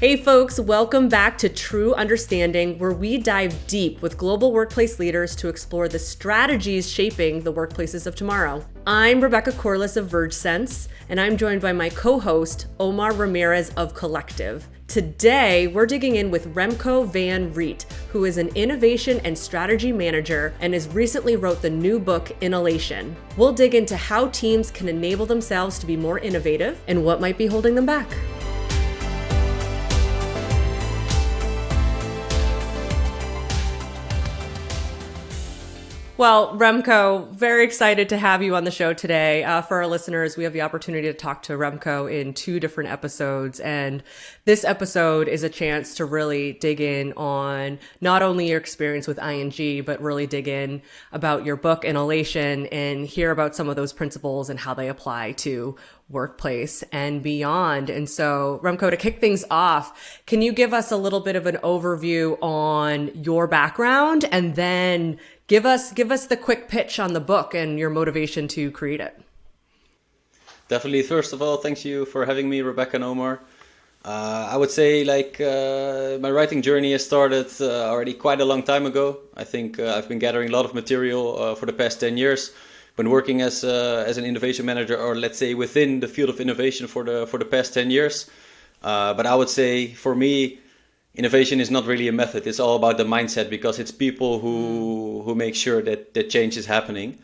Hey folks, welcome back to True Understanding, where we dive deep with global workplace leaders to explore the strategies shaping the workplaces of tomorrow. I'm Rebecca Corliss of VergeSense, and I'm joined by my co-host, Omar Ramirez of Collective. Today, we're digging in with Remco Van Riet, who is an innovation and strategy manager and has recently wrote the new book, Innolation. We'll dig into how teams can enable themselves to be more innovative and what might be holding them back. Well, Remco, very excited to have you on the show today. For our listeners, we have the opportunity to talk to Remco in 2 different episodes. And this episode is a chance to really dig in on not only your experience with ING, but really dig in about your book, Innolation, and hear about some of those principles and how they apply to workplace and beyond. And so, Remco, to kick things off, can you give us a little bit of an overview on your background and then give us the quick pitch on the book and your motivation to create it? Definitely. First of all, thank you for having me, Rebecca and Omar. I would say my writing journey has started already quite a long time ago. I think I've been gathering a lot of material for the past 10 years. Been working as an innovation manager, or let's say within the field of innovation for the past 10 years. But I would say for me, innovation is not really a method. It's all about the mindset, because it's people who make sure that change is happening.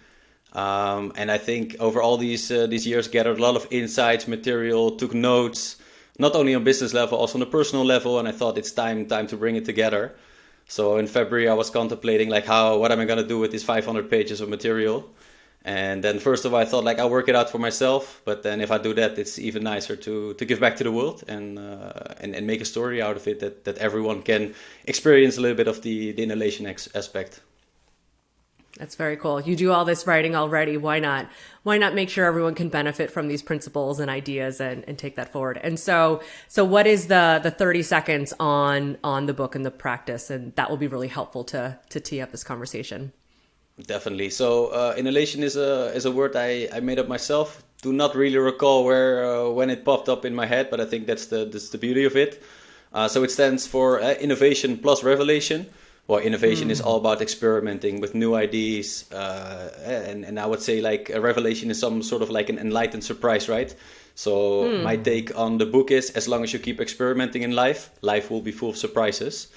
And I think over all these years, gathered a lot of insights, material, took notes, not only on business level, also on a personal level. And I thought it's time to bring it together. So in February, I was contemplating what am I going to do with these 500 pages of material. And then first of all, I thought I'll work it out for myself. But then if I do that, it's even nicer to give back to the world and make a story out of it that everyone can experience a little bit of the inhalation aspect. That's very cool. You do all this writing already. Why not make sure everyone can benefit from these principles and ideas and take that forward? And so what is the 30 seconds on the book and the practice? And that will be really helpful to tee up this conversation. Definitely. So inhalation is a word I made up myself. Do not really recall when it popped up in my head, but I think that's the beauty of it. So it stands for innovation plus revelation. Well, innovation is all about experimenting with new ideas, and I would say a revelation is some sort of an enlightened surprise, right? So my take on the book is, as long as you keep experimenting in life will be full of surprises.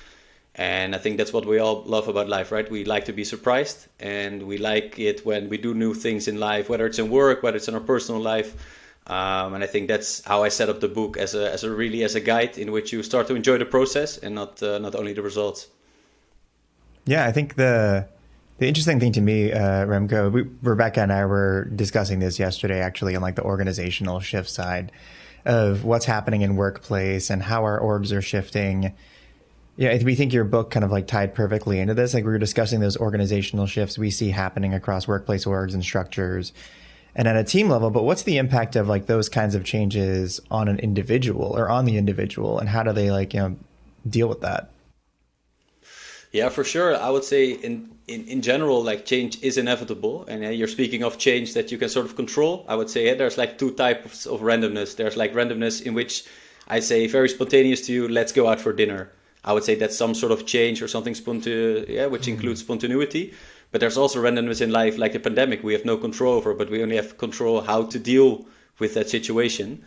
And I think that's what we all love about life, right? We like to be surprised, and we like it when we do new things in life, whether it's in work, whether it's in our personal life. And I think that's how I set up the book as a guide in which you start to enjoy the process and not only the results. Yeah, I think the interesting thing to me, Remco, Rebecca and I were discussing this yesterday, actually, on the organizational shift side of what's happening in workplace and how our orgs are shifting. Yeah, we think your book kind of tied perfectly into this. We were discussing those organizational shifts we see happening across workplace orgs and structures and at a team level. But what's the impact of those kinds of changes on an individual or on the individual, and how do they deal with that? Yeah, for sure. I would say in general, change is inevitable. And you're speaking of change that you can sort of control. I would say there's 2 types of randomness. There's randomness in which I say very spontaneous to you, let's go out for dinner. I would say that's some sort of change or something which includes spontaneity. But there's also randomness in life, like the pandemic. We have no control over, but we only have control how to deal with that situation.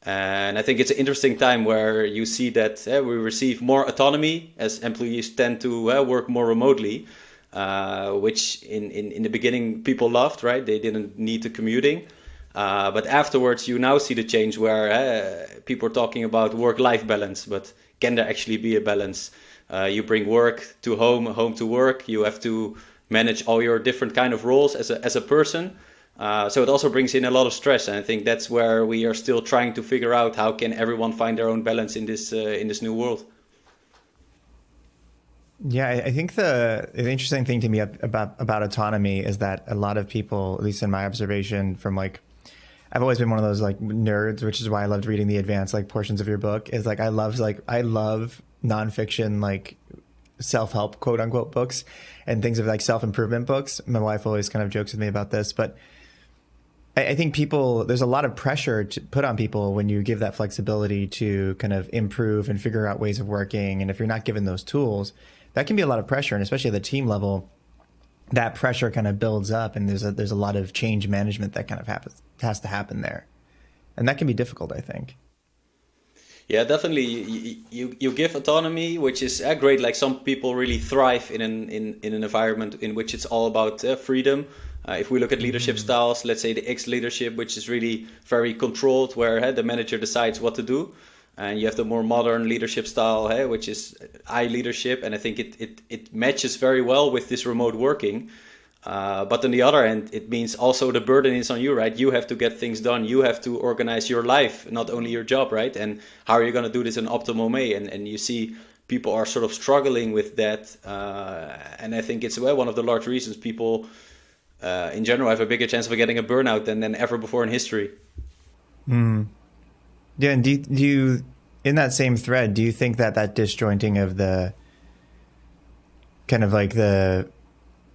And I think it's an interesting time where you see that we receive more autonomy as employees tend to work more remotely, which in the beginning people loved, right? They didn't need the commuting. But afterwards, you now see the change where people are talking about work-life balance, but can there actually be a balance? You bring work to home to work. You have to manage all your different kind of roles as a person. So it also brings in a lot of stress. And I think that's where we are still trying to figure out how can everyone find their own balance in this new world. Yeah, I think the interesting thing to me about autonomy is that a lot of people, at least in my observation from I've always been one of those nerds, which is why I loved reading the advanced portions of your book. Is I love nonfiction self-help quote unquote books and things of self-improvement books. My wife always kind of jokes with me about this, but I think there's a lot of pressure to put on people when you give that flexibility to kind of improve and figure out ways of working. And if you're not given those tools, that can be a lot of pressure. And especially at the team level, that pressure kind of builds up, and there's a lot of change management that kind of has to happen there. And that can be difficult, I think. Yeah, definitely. You give autonomy, which is great. Like some people really thrive in an environment in which it's all about freedom. If we look at leadership styles, let's say the X leadership, which is really very controlled, where the manager decides what to do, and you have the more modern leadership style, which is I leadership, and I think it matches very well with this remote working. But on the other hand, it means also the burden is on you, right? You have to get things done. You have to organize your life, not only your job, right? And how are you going to do this in optimal way? And you see people are sort of struggling with that. And I think it's one of the large reasons people in general have a bigger chance of getting a burnout than ever before in history. Yeah, and do you, in that same thread, do you think that disjointing of the kind of like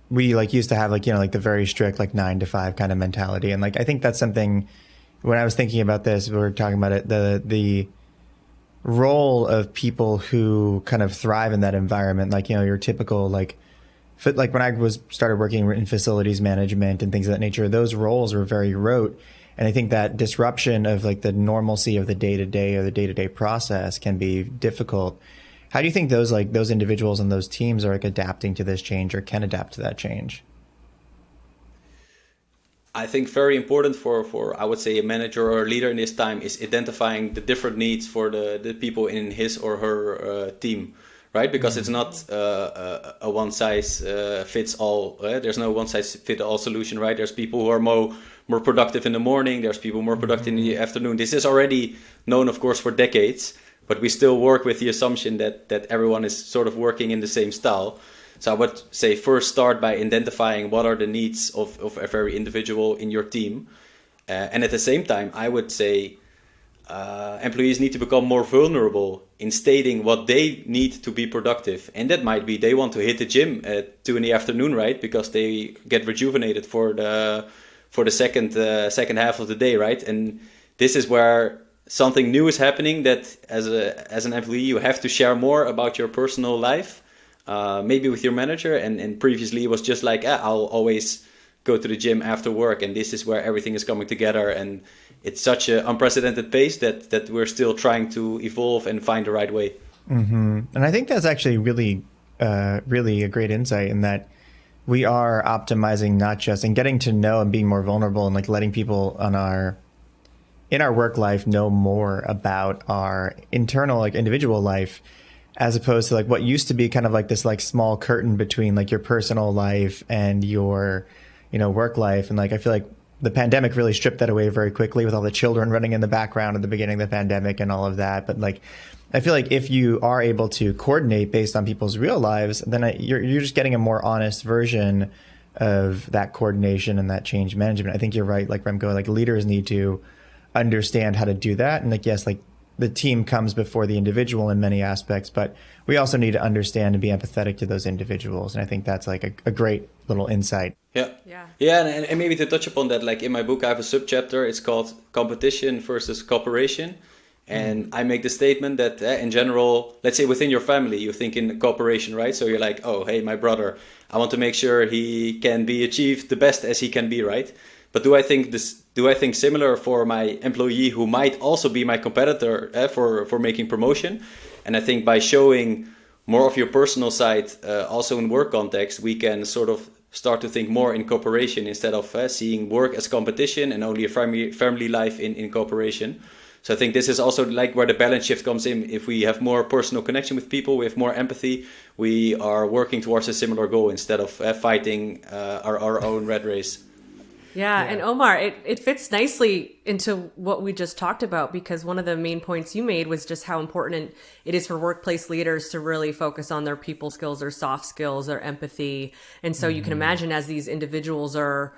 we like used to have like, like the very strict like 9 to 5 kind of mentality. And like, I think that's something when I was thinking about this, we were talking about it, the role of people who kind of thrive in that environment, like, your typical like when I started working in facilities management and things of that nature, those roles were very rote. And I think that disruption of like the normalcy of the day-to-day or the day-to-day process can be difficult. How do you think those individuals and those teams are like adapting to this change or can adapt to that change? I think very important for I would say a manager or a leader in this time is identifying the different needs for the people in his or her team, right? Because it's not a one size fits all. There's no one size fit all solution, right? There's people who are more productive in the morning. There's people more productive in the afternoon. This is already known, of course, for decades. But we still work with the assumption that everyone is sort of working in the same style. So I would say first start by identifying what are the needs of every individual in your team. And at the same time, I would say employees need to become more vulnerable in stating what they need to be productive. And that might be they want to hit the gym at 2 p.m, right? Because they get rejuvenated for the second half of the day, right? And this is where something new is happening, that as an employee you have to share more about your personal life, maybe with your manager, and previously it was just like I'll always go to the gym after work, and this is where everything is coming together, and it's such an unprecedented pace that we're still trying to evolve and find the right way. And I think that's actually really a great insight, in that we are optimizing not just and getting to know and being more vulnerable and like letting people in our work life know more about our internal like individual life, as opposed to like what used to be kind of like this like small curtain between like your personal life and your work life. And like I feel like the pandemic really stripped that away very quickly, with all the children running in the background at the beginning of the pandemic and all of that. But like I feel like if you are able to coordinate based on people's real lives, then you're just getting a more honest version of that coordination and that change management. I think you're right, like Remco, like leaders need to understand how to do that. And like, yes, like the team comes before the individual in many aspects, but we also need to understand and be empathetic to those individuals. And I think that's like a great little insight. Yeah. And maybe to touch upon that, like in my book, I have a subchapter. It's called Competition versus Cooperation. And I make the statement that in general, let's say within your family, you think in cooperation, right? So you're like, oh, hey, my brother, I want to make sure he can be achieved the best as he can be, right? But do I think similar for my employee who might also be my competitor for making promotion? And I think by showing more of your personal side, also in work context, we can sort of start to think more in cooperation instead of seeing work as competition and only a family life in cooperation. So I think this is also like where the balance shift comes in. If we have more personal connection with people, we have more empathy, we are working towards a similar goal instead of fighting our own rat race. Yeah, and Omar, it fits nicely into what we just talked about, because one of the main points you made was just how important it is for workplace leaders to really focus on their people skills, their soft skills, their empathy. And so you can imagine as these individuals are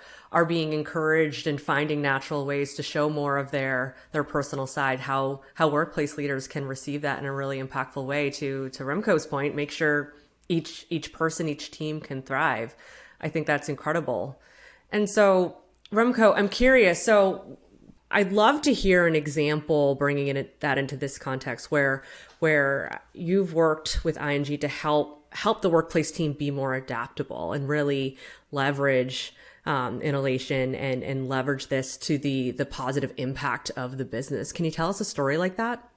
being encouraged and finding natural ways to show more of their personal side, how workplace leaders can receive that in a really impactful way. To Remco's point, make sure each person, each team can thrive. I think that's incredible. And so Remco, I'm curious. So I'd love to hear an example bringing that into this context where you've worked with ING to help the workplace team be more adaptable and really leverage Innolation and leverage this to the positive impact of the business. Can you tell us a story like that?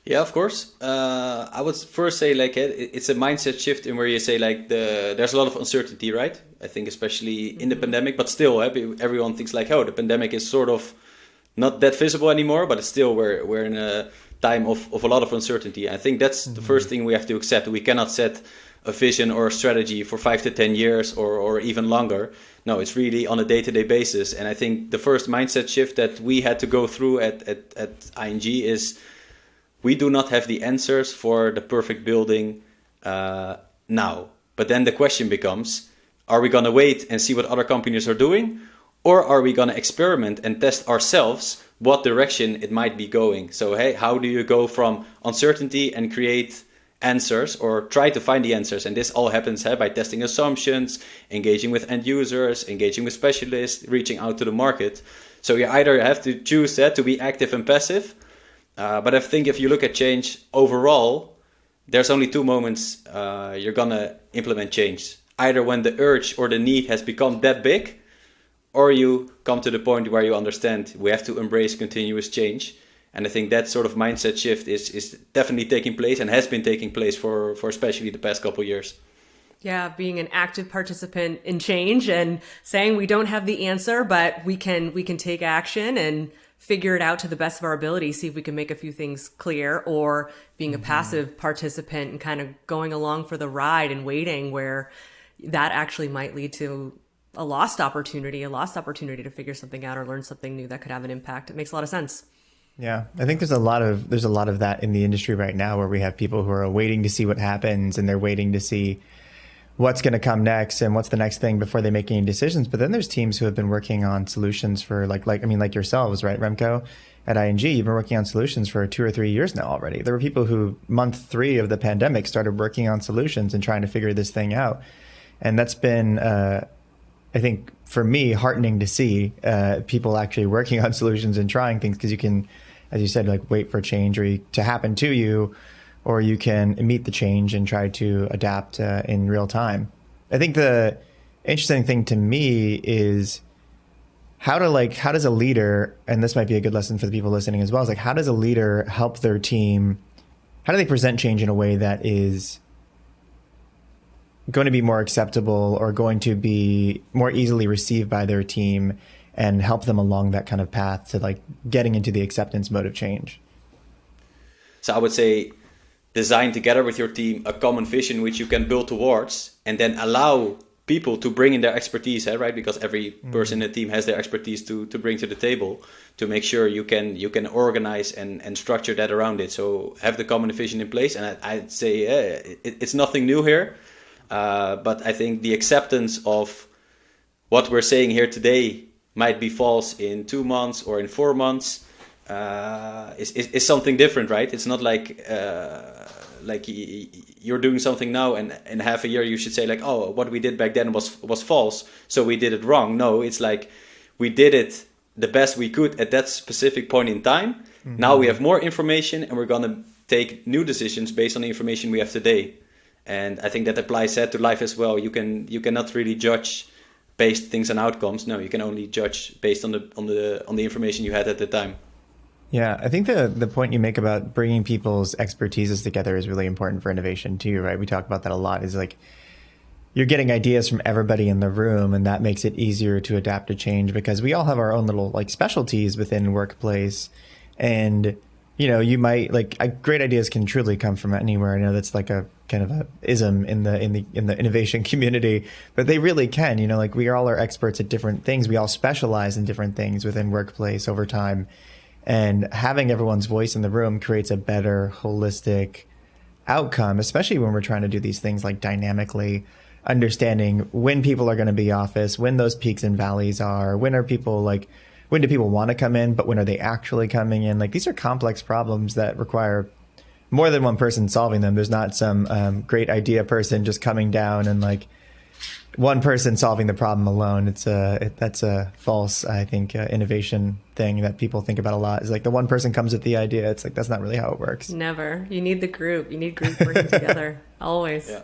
Yeah, of course. I would first say like it's a mindset shift in where you say like there's a lot of uncertainty, right? I think especially in the pandemic, but still, everyone thinks like, oh, the pandemic is sort of not that visible anymore, but it's still we're in a time of a lot of uncertainty. I think that's the first thing we have to accept. We cannot set a vision or a strategy for 5 to 10 years or even longer. No, it's really on a day-to-day basis. And I think the first mindset shift that we had to go through at ING is we do not have the answers for the perfect building now. But then the question becomes, are we going to wait and see what other companies are doing? Or are we going to experiment and test ourselves what direction it might be going? So, hey, how do you go from uncertainty and create answers or try to find the answers? And this all happens by testing assumptions, engaging with end users, engaging with specialists, reaching out to the market. So you either have to choose that to be active and passive. But I think if you look at change overall, there's only two moments you're going to implement change. Either when the urge or the need has become that big, or you come to the point where you understand we have to embrace continuous change. And I think that sort of mindset shift is definitely taking place and has been taking place for especially the past couple of years. Yeah, being an active participant in change and saying we don't have the answer, but we can take action and figure it out to the best of our ability, see if we can make a few things clear, or being a passive participant and kind of going along for the ride and waiting, where that actually might lead to a lost opportunity to figure something out or learn something new that could have an impact. It makes a lot of sense. Yeah, I think there's a lot of that in the industry right now, where we have people who are waiting to see what happens, and they're waiting to see what's going to come next and what's the next thing before they make any decisions. But then there's teams who have been working on solutions for like yourselves, right, Remco? At ING, you've been working on solutions for 2 or 3 years now already. There were people who month 3 of the pandemic started working on solutions and trying to figure this thing out. And that's been, I think, for me, heartening to see people actually working on solutions and trying things, because you can, as you said, like wait for change to happen to you, or you can meet the change and try to adapt in real time. I think the interesting thing to me is how does a leader, and this might be a good lesson for the people listening as well, is like, how does a leader help their team? How do they present change in a way that is going to be more acceptable or going to be more easily received by their team, and help them along that kind of path to like getting into the acceptance mode of change? So I would say design together with your team a common vision which you can build towards, and then allow people to bring in their expertise, right? Because every person in the team has their expertise to bring to the table, to make sure you can organize and structure that around it. So have the common vision in place. And I'd say it's nothing new here, but I think the acceptance of what we're saying here today might be false in 2 months or in 4 months is something different, right? It's not like you're doing something now and in half a year you should say like, oh, what we did back then was false, so we did it wrong. No, it's like we did it the best we could at that specific point in time. Mm-hmm. Now we have more information, and we're going to take new decisions based on the information we have today. And I think that applies to life as well. You cannot really judge based things on outcomes. No, you can only judge based on the information you had at the time. Yeah, I think the point you make about bringing people's expertises together is really important for innovation too, right? We talk about that a lot, is like you're getting ideas from everybody in the room, and that makes it easier to adapt to change, because we all have our own little like specialties within workplace. And, you know, you might great ideas can truly come from anywhere. I know that's like a kind of a ism in the innovation community, but they really can, you know, like we all are experts at different things. We all specialize in different things within workplace over time. And having everyone's voice in the room creates a better holistic outcome, especially when we're trying to do these things like dynamically understanding when people are going to be office, when those peaks and valleys are, when do people want to come in, but when are they actually coming in? Like, these are complex problems that require more than one person solving them. There's not some great idea person just coming down and like one person solving the problem alone. That's a false, I think, innovation thing that people think about a lot. Is like the one person comes with the idea. It's like that's not really how it works. Never. You need the group. You need group working together always. Yeah,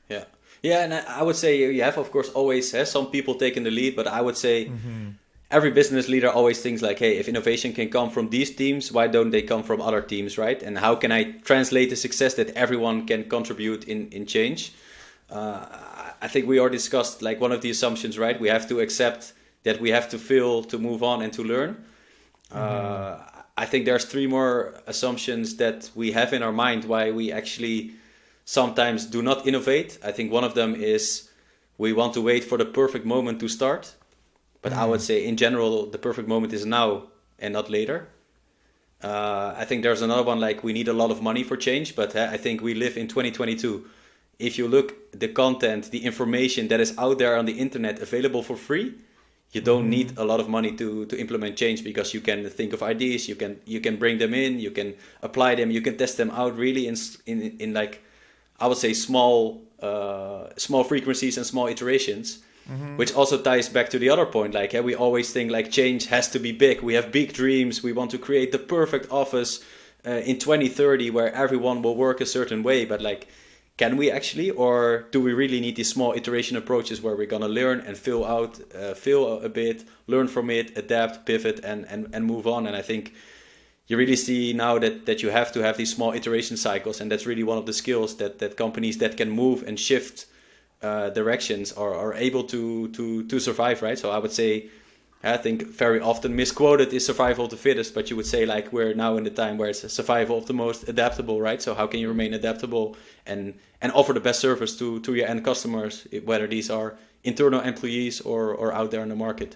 yeah, yeah. And I would say you have, of course, always some people taking the lead, but I would say every business leader always thinks like, hey, if innovation can come from these teams, why don't they come from other teams, right? And how can I translate the success that everyone can contribute in change? I think we already discussed like one of the assumptions, right? We have to accept that we have to fail to move on and to learn. I think there's 3 more assumptions that we have in our mind why we actually sometimes do not innovate. I think one of them is we want to wait for the perfect moment to start. But I would say in general, the perfect moment is now and not later. I think there's another one like we need a lot of money for change, but I think we live in 2022. If you look the content, the information that is out there on the internet available for free, you don't need a lot of money to implement change, because you can think of ideas, you can bring them in, you can apply them, you can test them out really in like, I would say small frequencies and small iterations. Which also ties back to the other point, like we always think like change has to be big. We have big dreams. We want to create the perfect office in 2030 where everyone will work a certain way. But like, can we actually, or do we really need these small iteration approaches where we're gonna learn and fail a bit, learn from it, adapt, pivot, and move on? And I think you really see now that you have to have these small iteration cycles, and that's really one of the skills that companies that can move and shift directions are able to survive, right? So I would say, I think very often misquoted is survival of the fittest, but you would say like we're now in the time where it's a survival of the most adaptable, right? So how can you remain adaptable and offer the best service to your end customers, whether these are internal employees or out there in the market?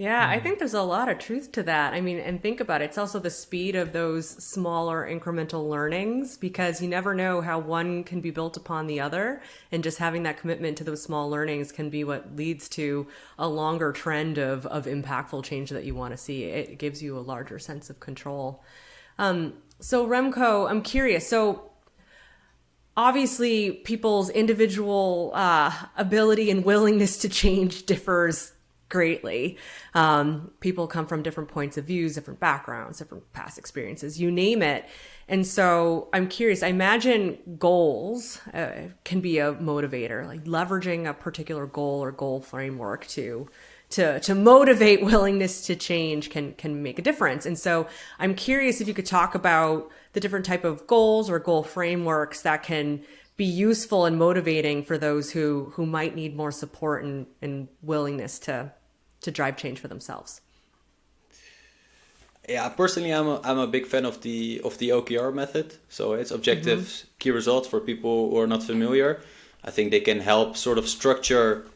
Yeah, I think there's a lot of truth to that. I mean, and think about it. It's also the speed of those smaller incremental learnings, because you never know how one can be built upon the other. And just having that commitment to those small learnings can be what leads to a longer trend of impactful change that you want to see. It gives you a larger sense of control. So Remco, I'm curious. So obviously people's individual ability and willingness to change differs greatly. People come from different points of views, different backgrounds, different past experiences, you name it. And so I'm curious, I imagine goals can be a motivator, like leveraging a particular goal or goal framework to motivate willingness to change can make a difference. And so I'm curious if you could talk about the different type of goals or goal frameworks that can be useful and motivating for those who might need more support and willingness to drive change for themselves. Yeah, personally, I'm a big fan of the OKR method. So it's objectives, key results for people who are not familiar. I think they can help sort of structure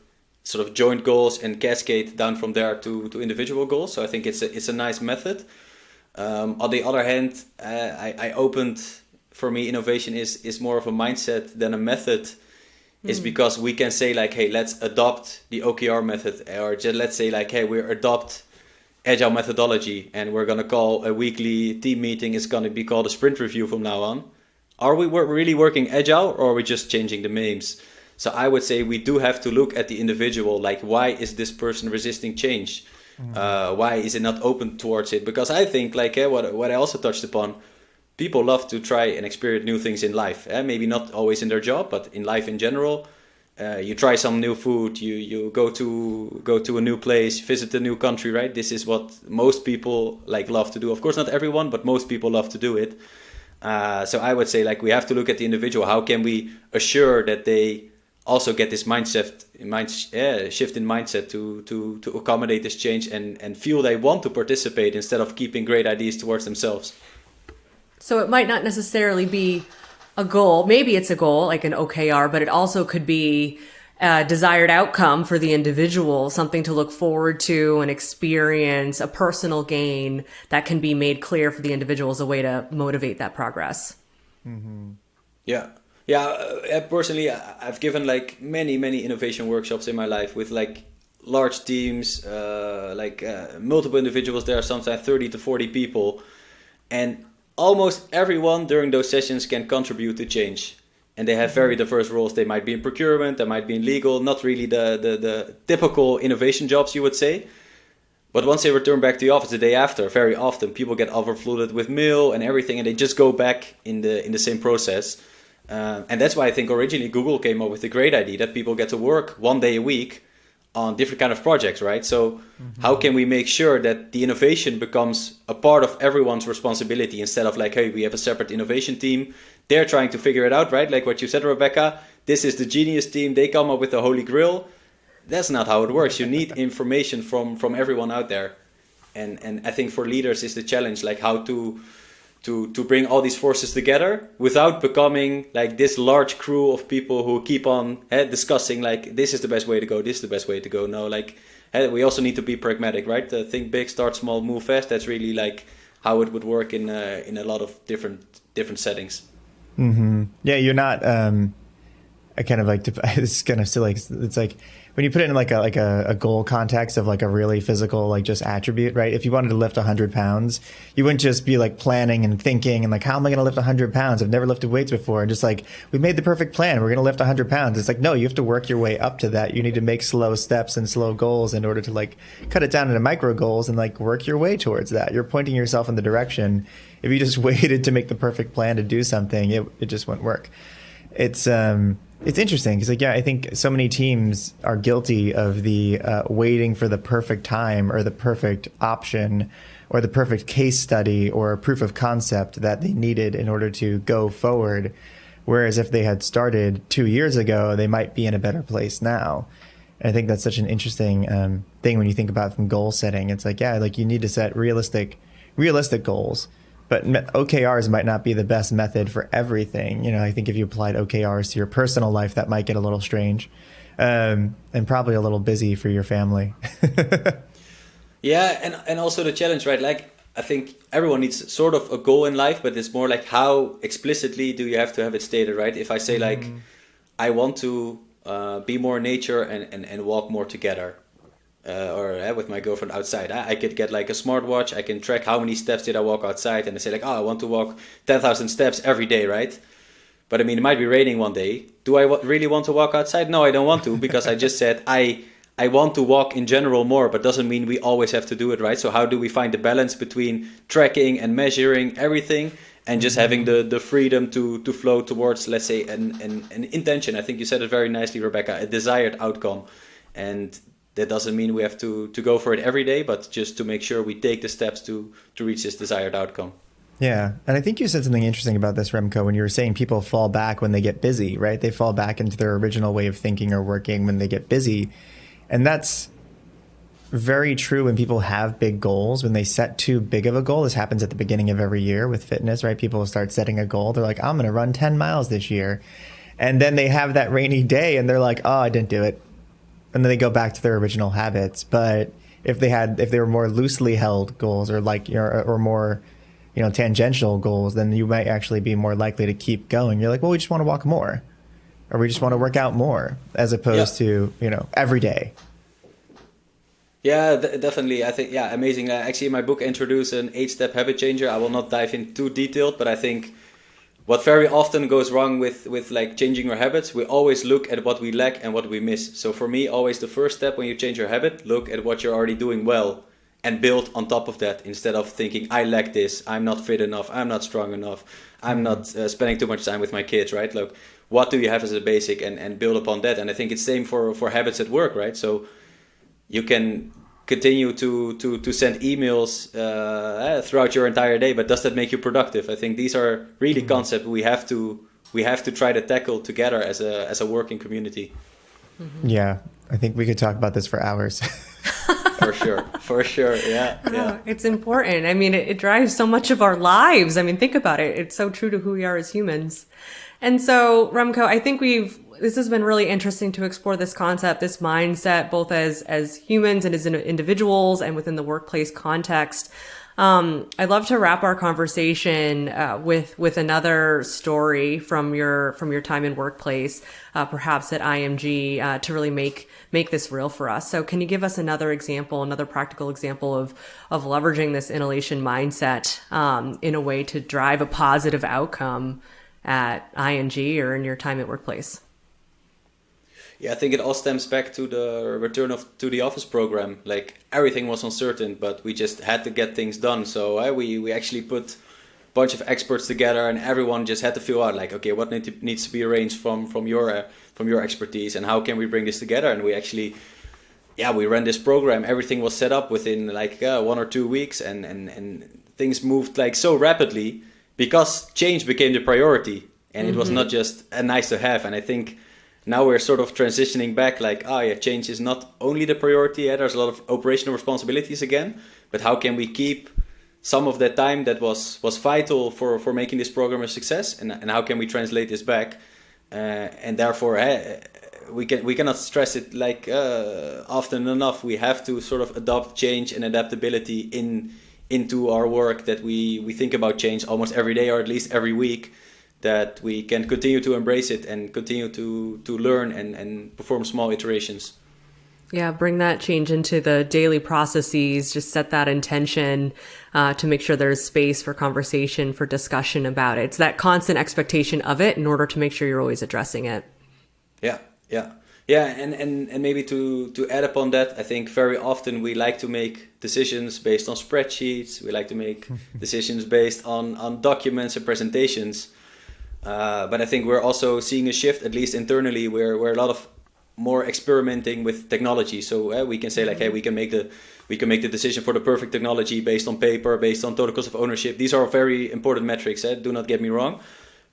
sort of joint goals and cascade down from there to individual goals. So I think it's a nice method. On the other hand, I opened, for me, innovation is more of a mindset than a method. Is because we can say like, hey, let's adopt the OKR method, or just let's say like, hey, we adopt agile methodology and we're going to call a weekly team meeting is going to be called a sprint review from now on. Are we really working agile, or are we just changing the names? So I would say we do have to look at the individual, like why is this person resisting change? Why is it not open towards it? Because I think like what I also touched upon, people love to try and experience new things in life. Maybe not always in their job, but in life in general. You try some new food, you go to a new place, visit a new country, right? This is what most people like love to do. Of course, not everyone, but most people love to do it. So I would say like we have to look at the individual. How can we assure that they also get this shift in mindset to accommodate this change and feel they want to participate instead of keeping great ideas towards themselves? So it might not necessarily be a goal. Maybe it's a goal, like an OKR, but it also could be a desired outcome for the individual, something to look forward to, an experience, a personal gain that can be made clear for the individual as a way to motivate that progress. Yeah. Personally, I've given like many innovation workshops in my life with like large teams, multiple individuals there, sometimes 30 to 40 people. And almost everyone during those sessions can contribute to change. and they have very diverse roles. They might be in procurement, they might be in legal, not really the typical innovation jobs you would say. But once they return back to the office the day after, very often people get overflooded with mail and everything, and they just go back in the same process. And that's why I think originally Google came up with the great idea that people get to work 1 day a week on different kind of projects, right? So how can we make sure that the innovation becomes a part of everyone's responsibility instead of like, hey, we have a separate innovation team. They're trying to figure it out, right? Like what you said, Rebecca, this is the genius team. They come up with the holy grail. That's not how it works. You need information from everyone out there. And I think for leaders is the challenge, like how to bring all these forces together without becoming like this large crew of people who keep on discussing like, this is the best way to go, this is the best way to go. No, like we also need to be pragmatic, right? Think big, start small, move fast. That's really like how it would work in a lot of different settings. Mm-hmm. Yeah, you're not. I kind of like to. It's kind of still like it's like when you put it in like a goal context of like a really physical like just attribute, right? If you wanted to lift 100 pounds, you wouldn't just be like planning and thinking and like, how am I going to lift 100 pounds? I've never lifted weights before, and just like we made the perfect plan. We're going to lift 100 pounds. It's like no, you have to work your way up to that. You need to make slow steps and slow goals in order to like cut it down into micro goals and like work your way towards that. You're pointing yourself in the direction. If you just waited to make the perfect plan to do something, it just wouldn't work. It's interesting because, like, yeah, I think so many teams are guilty of the waiting for the perfect time or the perfect option or the perfect case study or proof of concept that they needed in order to go forward. Whereas if they had started 2 years ago, they might be in a better place now. And I think that's such an interesting thing when you think about from goal setting. It's like, yeah, like you need to set realistic goals. But OKRs might not be the best method for everything. You know, I think if you applied OKRs to your personal life, that might get a little strange, and probably a little busy for your family. Yeah, and also the challenge, right? Like, I think everyone needs sort of a goal in life, but it's more like how explicitly do you have to have it stated, right? If I say like, I want to be more in nature and walk more together. Or with my girlfriend outside. I could get like a smartwatch. I can track how many steps did I walk outside, and I say like, oh, I want to walk 10,000 steps every day, right? But I mean, it might be raining one day. Do I really want to walk outside? No, I don't want to, because I just said I want to walk in general more, but doesn't mean we always have to do it, right? So how do we find the balance between tracking and measuring everything and just having the freedom to flow towards, let's say, an intention? I think you said it very nicely, Rebecca, a desired outcome. And that doesn't mean we have to go for it every day, but just to make sure we take the steps to reach this desired outcome. Yeah. And I think you said something interesting about this, Remco, when you were saying people fall back when they get busy, right? They fall back into their original way of thinking or working when they get busy. And that's very true when people have big goals. When they set too big of a goal, this happens at the beginning of every year with fitness, right? People start setting a goal. They're like, I'm going to run 10 miles this year. And then they have that rainy day and they're like, oh, I didn't do it. And then they go back to their original habits. But if they were more loosely held goals or like, or more, tangential goals, then you might actually be more likely to keep going. You're like, well, we just want to walk more, or we just want to work out more, as opposed to, every day. Yeah, definitely. I think, amazing. Actually, in my book, I introduce an 8-step habit changer. I will not dive in too detailed, but I think what very often goes wrong with like changing your habits, we always look at what we lack and what we miss. So for me, always the first step when you change your habit, look at what you're already doing well and build on top of that, instead of thinking, I lack this, I'm not fit enough, I'm not strong enough, I'm not spending too much time with my kids, right? Look, what do you have as a basic and build upon that? And I think it's same for habits at work, right? So you can continue to send emails throughout your entire day, but does that make you productive? I think these are really concepts we have to try to tackle together as a working community. Yeah, I think we could talk about this for hours. For sure. Yeah. It's important. I mean, it drives so much of our lives. I mean, think about it. It's so true to who we are as humans. And so, Remco, I think this has been really interesting to explore this concept, this mindset, both as humans and as individuals and within the workplace context. I'd love to wrap our conversation with another story from your time in workplace, perhaps at IMG, to really make this real for us. So can you give us another practical example of leveraging this Innolation mindset in a way to drive a positive outcome at ING or in your time at Workplace? Yeah, I think it all stems back to the return to the office program. Like everything was uncertain, but we just had to get things done. So we actually put a bunch of experts together, and everyone just had to figure out like, okay, what needs to be arranged from your expertise, and how can we bring this together? And we actually, we ran this program. Everything was set up within like 1 or 2 weeks, and things moved like so rapidly because change became the priority, and it was not just a nice to have. And I think now we're sort of transitioning back, like, change is not only the priority. There's a lot of operational responsibilities again, but how can we keep some of that time that was vital for making this program a success, and how can we translate this back? And therefore, we cannot stress it like often enough. We have to sort of adopt change and adaptability into our work, that we think about change almost every day, or at least every week, that we can continue to embrace it and continue to learn and perform small iterations. Yeah, bring that change into the daily processes, just set that intention to make sure there's space for conversation, for discussion about it. It's that constant expectation of it in order to make sure you're always addressing it. Yeah, and maybe to add upon that, I think very often we like to make decisions based on spreadsheets. We like to make decisions based on documents and presentations. But I think we're also seeing a shift, at least internally, where a lot of more experimenting with technology. So we can say like, hey, we can make the decision for the perfect technology based on paper, based on total cost of ownership. These are very important metrics. Do not get me wrong,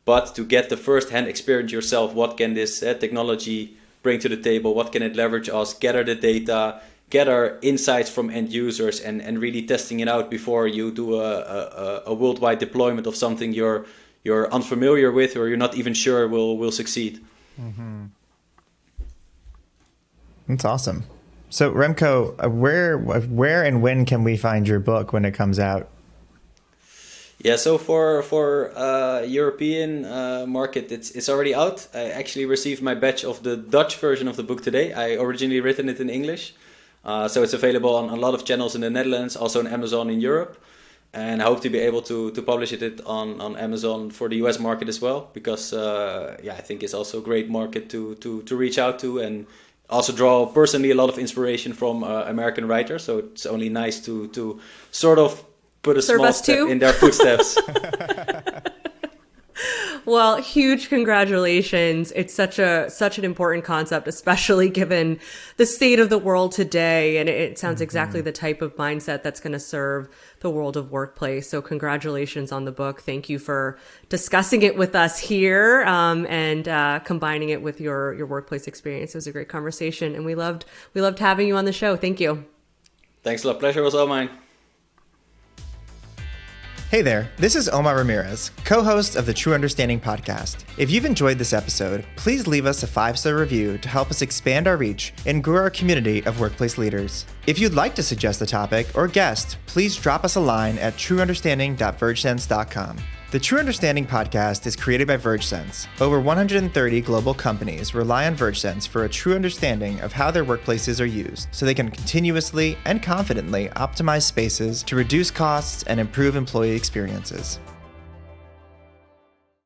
but to get the first-hand experience yourself, what can this technology bring to the table? What can it leverage us? Gather the data, gather insights from end users, and really testing it out before you do a worldwide deployment of something you're unfamiliar with, or you're not even sure will succeed. Mm-hmm. That's awesome. So Remco, where and when can we find your book when it comes out? Yeah, so for European market, it's already out. I actually received my batch of the Dutch version of the book today. I originally written it in English, so it's available on a lot of channels in the Netherlands, also on Amazon in Europe. And I hope to be able to publish it on Amazon for the US market as well, because I think it's also a great market to reach out to, and also draw personally a lot of inspiration from American writers. So it's only nice to sort of put a small step in their footsteps. Well, huge congratulations. It's such an important concept, especially given the state of the world today. And it sounds exactly the type of mindset that's going to serve the world of workplace. So congratulations on the book. Thank you for discussing it with us here and combining it with your workplace experience. It was a great conversation, and we loved having you on the show. Thank you. Thanks a lot. Pleasure was all mine. Hey there, this is Omar Ramirez, co-host of the True Understanding podcast. If you've enjoyed this episode, please leave us a 5-star review to help us expand our reach and grow our community of workplace leaders. If you'd like to suggest a topic or guest, please drop us a line at trueunderstanding.vergesense.com. The True Understanding podcast is created by VergeSense. Over 130 global companies rely on VergeSense for a true understanding of how their workplaces are used, so they can continuously and confidently optimize spaces to reduce costs and improve employee experiences.